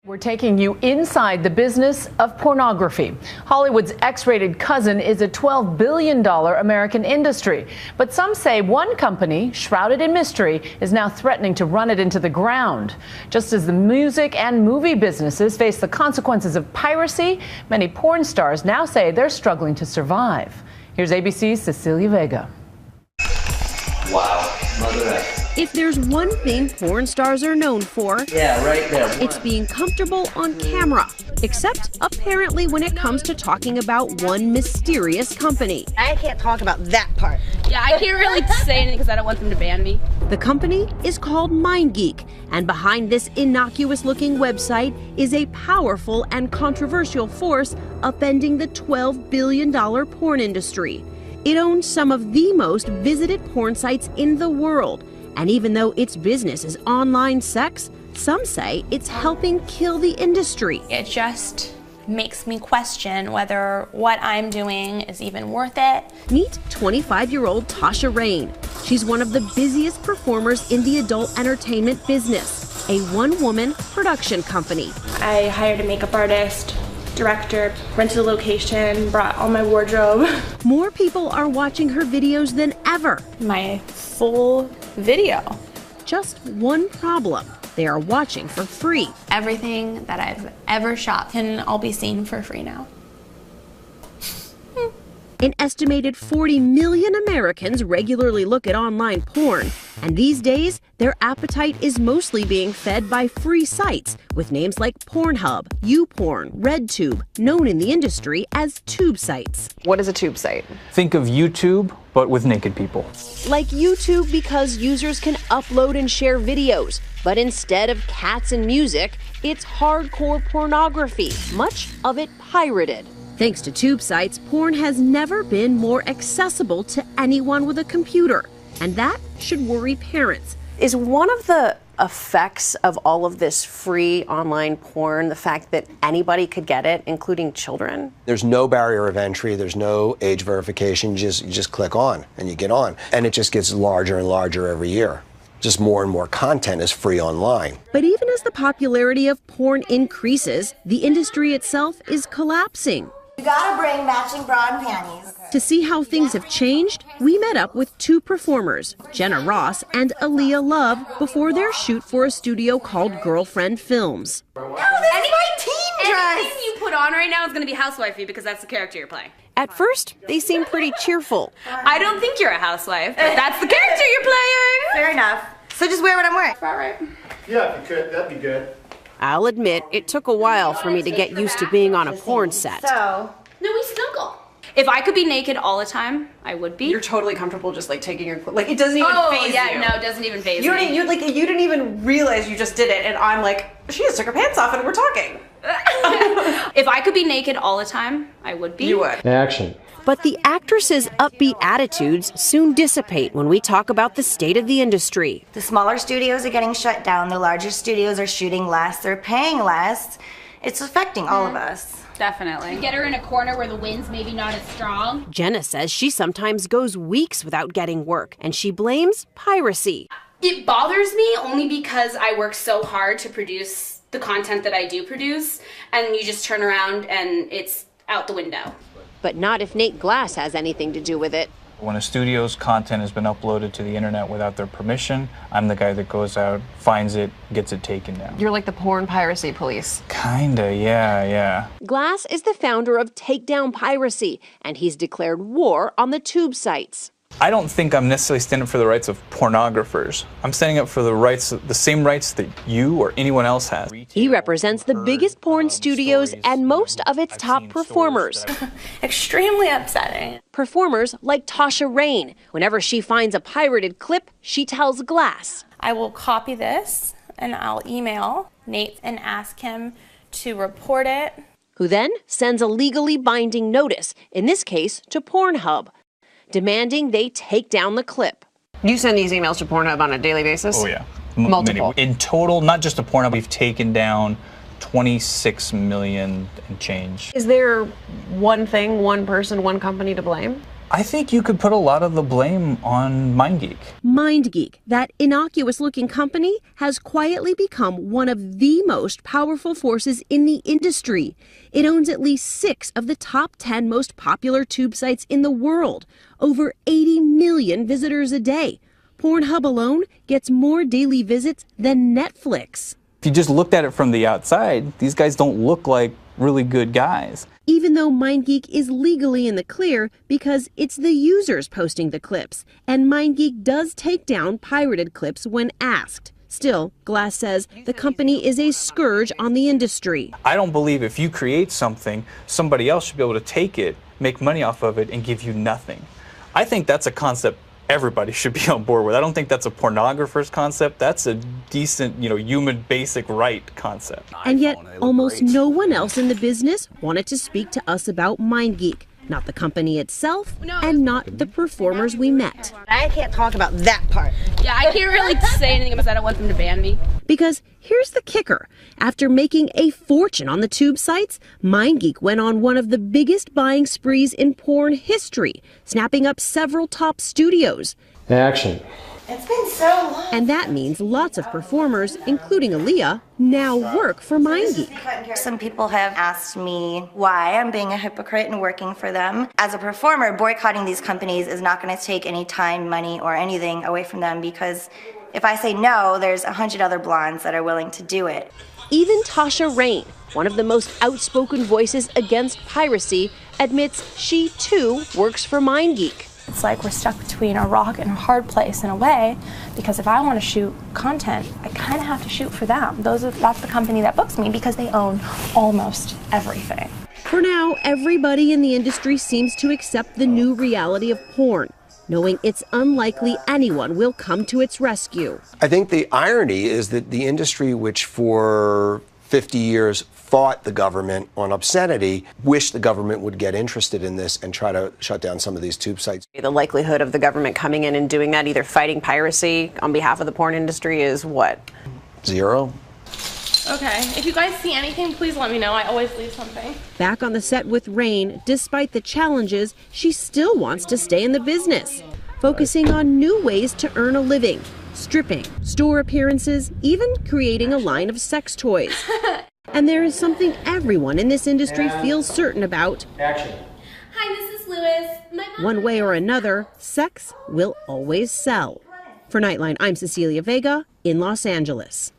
We're taking you inside the business of pornography. Hollywood's X-rated cousin is a $12 billion American industry. But some say one company, shrouded in mystery, is now threatening to run it into the ground. Just as the music and movie businesses face the consequences of piracy, many porn stars now say they're struggling to survive. Here's ABC's Cecilia Vega. Wow. If there's one thing porn stars are known for, right there. It's being comfortable on camera. Except, apparently, when it comes to talking about one mysterious company. I can't talk about that part. Yeah, I can't really say anything because I don't want them to ban me. The company is called MindGeek, and behind this innocuous-looking website is a powerful and controversial force upending the $12 billion porn industry. It owns some of the most visited porn sites in the world. And even though its business is online sex, some say it's helping kill the industry. It just makes me question whether what I'm doing is even worth it. Meet 25-year-old Tasha Rain. She's one of the busiest performers in the adult entertainment business, a one-woman production company. I hired a makeup artist, director, rented a location, brought all my wardrobe. More people are watching her videos than ever. My full video. Just one problem. They are watching for free. Everything that I've ever shot can all be seen for free now. An estimated 40 million Americans regularly look at online porn, and these days, their appetite is mostly being fed by free sites with names like Pornhub, YouPorn, RedTube, known in the industry as tube sites. What is a tube site? Think of YouTube, but with naked people. Like YouTube because users can upload and share videos, but instead of cats and music, it's hardcore pornography, much of it pirated. Thanks to tube sites, porn has never been more accessible to anyone with a computer, and that should worry parents. Is one of the effects of all of this free online porn the fact that anybody could get it, including children? There's no barrier of entry, there's no age verification, you just click on and you get on. And it just gets larger and larger every year. Just more and more content is free online. But even as the popularity of porn increases, the industry itself is collapsing. You gotta bring matching bra and panties. To see how things have changed, we met up with two performers, Jenna Ross and Aaliyah Love, before their shoot for a studio called Girlfriend Films. Oh, this is my team dress! Anything you put on right now is going to be housewifey because that's the character you're playing. At first, they seemed pretty cheerful. I don't think you're a housewife, but that's the character you're playing. Fair enough. So just wear what I'm wearing. All right. Yeah, if you could, that'd be good. I'll admit, it took a while for me to get used to being on a porn set. So, No, we snuggle. If I could be naked all the time, I would be. You're totally comfortable just like taking your like it doesn't even faze you. No, it doesn't even faze You me. you didn't even realize you just did it, and I'm like, she just took her pants off and we're talking. If I could be naked all the time, I would be. You would. Action. But the actress's upbeat attitudes soon dissipate when we talk about the state of the industry. the smaller studios are getting shut down, the larger studios are shooting less, they're paying less. It's affecting all of us. Definitely. Get her in a corner where the wind's maybe not as strong. Jenna says she sometimes goes weeks without getting work, and she blames piracy. It bothers me only because I work so hard to produce the content that I do produce, and you just turn around and it's out the window. But not if Nate Glass has anything to do with it. When a studio's content has been uploaded to the internet without their permission, I'm the guy that goes out, finds it, gets it taken down. You're like the porn piracy police. Kinda, yeah. Glass is the founder of Takedown Piracy, and he's declared war on the tube sites. I don't think I'm necessarily standing up for the rights of pornographers. I'm standing up for the same rights that you or anyone else has. He represents the biggest porn studios and most of its top performers. Extremely upsetting. Performers like Tasha Rain. Whenever she finds a pirated clip, she tells Glass. I will copy this and I'll email Nate and ask him to report it. Who then sends a legally binding notice, in this case to Pornhub, demanding they take down the clip. You send these emails to Pornhub on a daily basis? Oh yeah. Multiple. In total, not just a Pornhub, we've taken down 26 million and change. Is there one thing, one person, one company to blame? I think you could put a lot of the blame on MindGeek. MindGeek, that innocuous-looking company, has quietly become one of the most powerful forces in the industry. It owns at least 6 of the top 10 most popular tube sites in the world, over 80 million visitors a day. Pornhub alone gets more daily visits than Netflix. If you just looked at it from the outside, these guys don't look like really good guys. Even though MindGeek is legally in the clear because it's the users posting the clips, and MindGeek does take down pirated clips when asked. Still, Glass says the company is a scourge on the industry. I don't believe if you create something, somebody else should be able to take it, make money off of it, and give you nothing. I think that's a concept everybody should be on board with. I don't think that's a pornographer's concept. That's a decent, human basic right concept. And yet, almost no one else in the business wanted to speak to us about MindGeek. Not the company itself, and not the performers we met. I can't talk about that part. Yeah, I can't really say anything because I don't want them to ban me. Because here's the kicker. After making a fortune on the tube sites, MindGeek went on one of the biggest buying sprees in porn history, snapping up several top studios. Action. It's been so long. And that means lots of performers, including Aaliyah, now work for MindGeek. Some people have asked me why I'm being a hypocrite and working for them. As a performer, boycotting these companies is not going to take any time, money, or anything away from them, because if I say no, there's 100 other blondes that are willing to do it. Even Tasha Rain, one of the most outspoken voices against piracy, admits she too works for MindGeek. It's like we're stuck between a rock and a hard place in a way, because if I want to shoot content, I kind of have to shoot for them. That's the company that books me because they own almost everything. For now, everybody in the industry seems to accept the new reality of porn, knowing it's unlikely anyone will come to its rescue. I think the irony is that the industry, which for 50 years fought the government on obscenity, wished the government would get interested in this and try to shut down some of these tube sites. The likelihood of the government coming in and doing that, either fighting piracy on behalf of the porn industry, is what? 0. Okay, if you guys see anything, please let me know. I always leave something. Back on the set with Rain, despite the challenges, she still wants to stay in the business, focusing on new ways to earn a living, stripping, store appearances, even creating a line of sex toys. And there is something everyone in this industry feels certain about. Action. Hi, this is Lewis. One way or another, sex will always sell. For Nightline, I'm Cecilia Vega in Los Angeles.